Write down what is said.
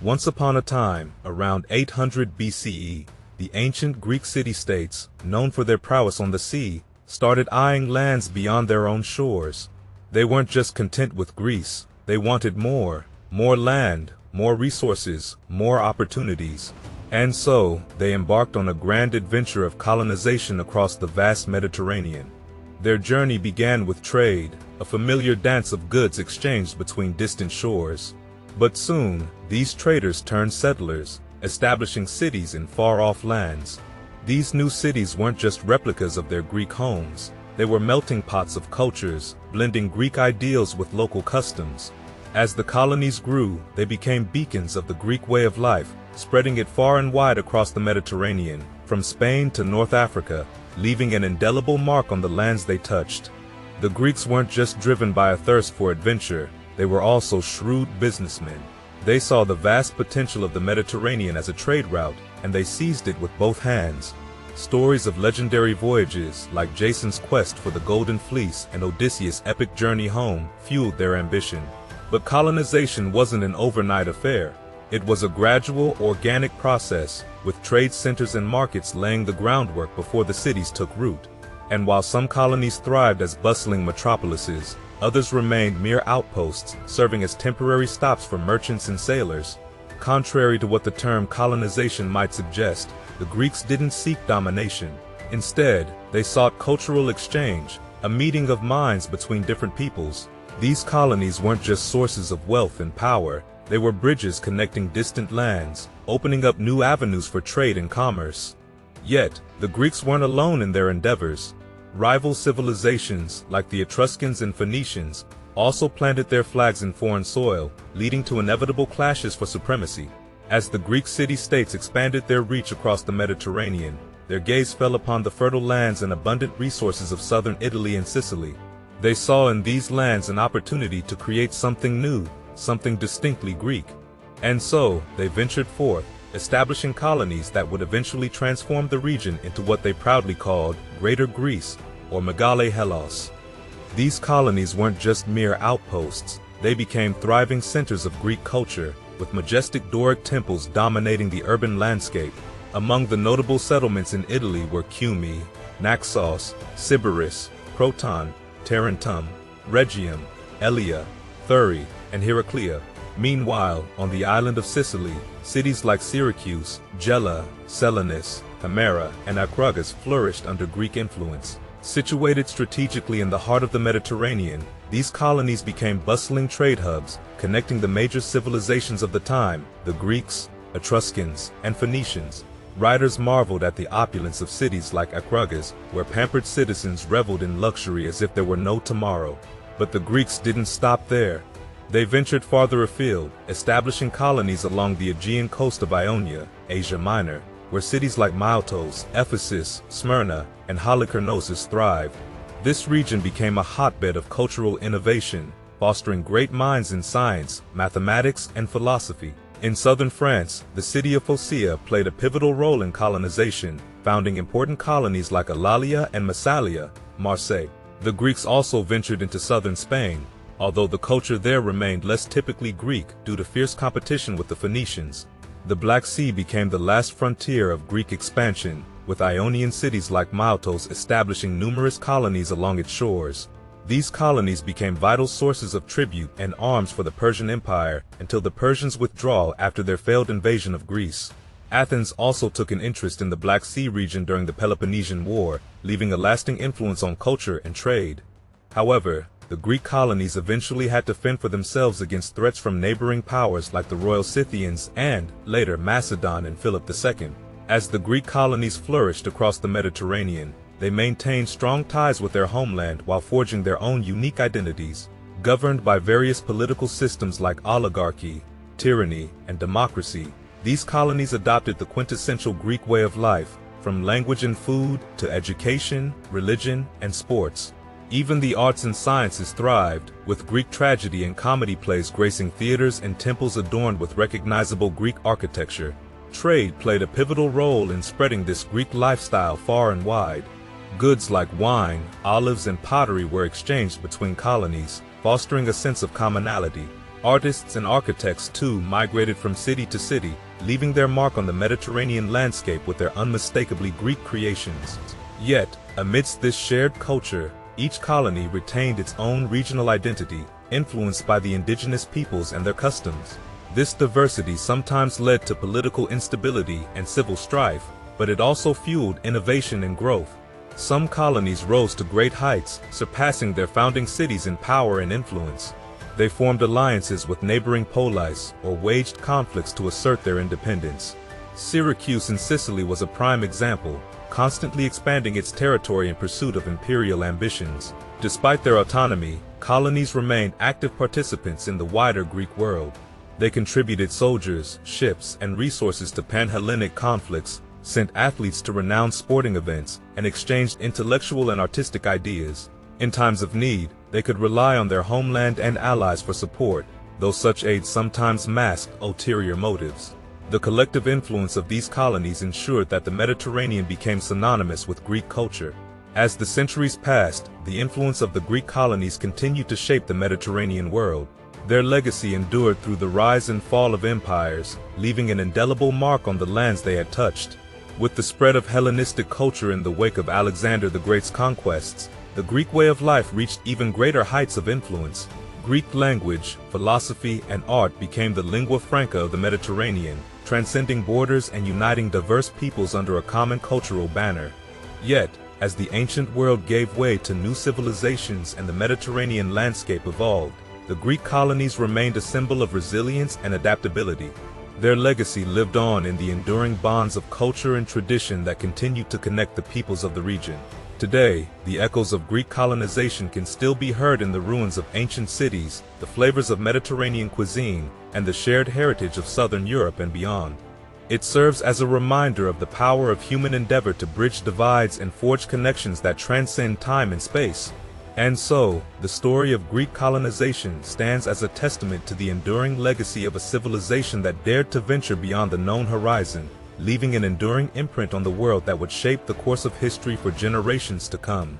Once upon a time, around 800 BCE, the ancient Greek city-states, known for their prowess on the sea, started eyeing lands beyond their own shores. They weren't just content with Greece, they wanted more land, more resources, more opportunities. And so, they embarked on a grand adventure of colonization across the vast Mediterranean. Their journey began with trade, a familiar dance of goods exchanged between distant shores. But soon, these traders turned settlers, establishing cities in far-off lands. These new cities weren't just replicas of their Greek homes. They were melting pots of cultures, blending Greek ideals with local customs. As the colonies grew, they became beacons of the Greek way of life, spreading it far and wide across the Mediterranean, from Spain to North Africa, leaving an indelible mark on the lands they touched. The Greeks weren't just driven by a thirst for adventure, they were also shrewd businessmen. They saw the vast potential of the Mediterranean as a trade route, and they seized it with both hands. Stories of legendary voyages, like Jason's quest for the Golden Fleece and Odysseus' epic journey home, fueled their ambition. But colonization wasn't an overnight affair. It was a gradual, organic process, with trade centers and markets laying the groundwork before the cities took root. And while some colonies thrived as bustling metropolises, others remained mere outposts, serving as temporary stops for merchants and sailors. Contrary to what the term colonization might suggest, the Greeks didn't seek domination. Instead, they sought cultural exchange, a meeting of minds between different peoples. These colonies weren't just sources of wealth and power, they were bridges connecting distant lands, opening up new avenues for trade and commerce. Yet, the Greeks weren't alone in their endeavors. Rival civilizations, like the Etruscans and Phoenicians, also planted their flags in foreign soil, leading to inevitable clashes for supremacy. As the Greek city-states expanded their reach across the Mediterranean, their gaze fell upon the fertile lands and abundant resources of southern Italy and Sicily. They saw in these lands an opportunity to create something new, something distinctly Greek. And so, they ventured forth, establishing colonies that would eventually transform the region into what they proudly called Greater Greece, or Megale Hellas. These colonies weren't just mere outposts, they became thriving centers of Greek culture, with majestic Doric temples dominating the urban landscape. Among the notable settlements in Italy were Cumae, Naxos, Sybaris, Croton, Tarentum, Rhegium, Elea, Thurii, and Heraclea. Meanwhile, on the island of Sicily, cities like Syracuse, Gela, Selinus, Himera, and Acragas flourished under Greek influence. Situated strategically in the heart of the Mediterranean, these colonies became bustling trade hubs, connecting the major civilizations of the time, the Greeks, Etruscans, and Phoenicians. Writers marveled at the opulence of cities like Acragas, where pampered citizens reveled in luxury as if there were no tomorrow. But the Greeks didn't stop there. They ventured farther afield, establishing colonies along the Aegean coast of Ionia, Asia Minor, where cities like Miletos, Ephesus, Smyrna, and Halicarnassus thrived. This region became a hotbed of cultural innovation, fostering great minds in science, mathematics, and philosophy. In southern France, the city of Phocea played a pivotal role in colonization, founding important colonies like Eulalia and Massalia, Marseille. The Greeks also ventured into southern Spain, although the culture there remained less typically Greek due to fierce competition with the Phoenicians. The Black Sea became the last frontier of Greek expansion, with Ionian cities like Miletos establishing numerous colonies along its shores. These colonies became vital sources of tribute and arms for the Persian Empire until the Persians' withdrawal after their failed invasion of Greece. Athens also took an interest in the Black Sea region during the Peloponnesian War, leaving a lasting influence on culture and trade. However, the Greek colonies eventually had to fend for themselves against threats from neighboring powers like the Royal Scythians and, later, Macedon and Philip II. As the Greek colonies flourished across the Mediterranean, they maintained strong ties with their homeland while forging their own unique identities. Governed by various political systems like oligarchy, tyranny, and democracy, these colonies adopted the quintessential Greek way of life, from language and food to education, religion, and sports. Even the arts and sciences thrived, with Greek tragedy and comedy plays gracing theaters and temples adorned with recognizable Greek architecture. Trade played a pivotal role in spreading this Greek lifestyle far and wide. Goods like wine, olives, and pottery were exchanged between colonies, fostering a sense of commonality. Artists and architects too migrated from city to city, leaving their mark on the Mediterranean landscape with their unmistakably Greek creations. Yet, amidst this shared culture, each colony retained its own regional identity, influenced by the indigenous peoples and their customs. This diversity sometimes led to political instability and civil strife, but it also fueled innovation and growth. Some colonies rose to great heights, surpassing their founding cities in power and influence. They formed alliances with neighboring polis or waged conflicts to assert their independence. Syracuse in Sicily was a prime example, constantly expanding its territory in pursuit of imperial ambitions. Despite their autonomy, colonies remained active participants in the wider Greek world. They contributed soldiers, ships, and resources to pan-Hellenic conflicts, sent athletes to renowned sporting events, and exchanged intellectual and artistic ideas. In times of need, they could rely on their homeland and allies for support, though such aid sometimes masked ulterior motives. The collective influence of these colonies ensured that the Mediterranean became synonymous with Greek culture. As the centuries passed, the influence of the Greek colonies continued to shape the Mediterranean world. Their legacy endured through the rise and fall of empires, leaving an indelible mark on the lands they had touched. With the spread of Hellenistic culture in the wake of Alexander the Great's conquests, the Greek way of life reached even greater heights of influence. Greek language, philosophy, and art became the lingua franca of the Mediterranean, transcending borders and uniting diverse peoples under a common cultural banner. Yet, as the ancient world gave way to new civilizations and the Mediterranean landscape evolved, the Greek colonies remained a symbol of resilience and adaptability. Their legacy lived on in the enduring bonds of culture and tradition that continued to connect the peoples of the region. Today, the echoes of Greek colonization can still be heard in the ruins of ancient cities, the flavors of Mediterranean cuisine, and the shared heritage of Southern Europe and beyond. It serves as a reminder of the power of human endeavor to bridge divides and forge connections that transcend time and space. And so, the story of Greek colonization stands as a testament to the enduring legacy of a civilization that dared to venture beyond the known horizon, leaving an enduring imprint on the world that would shape the course of history for generations to come.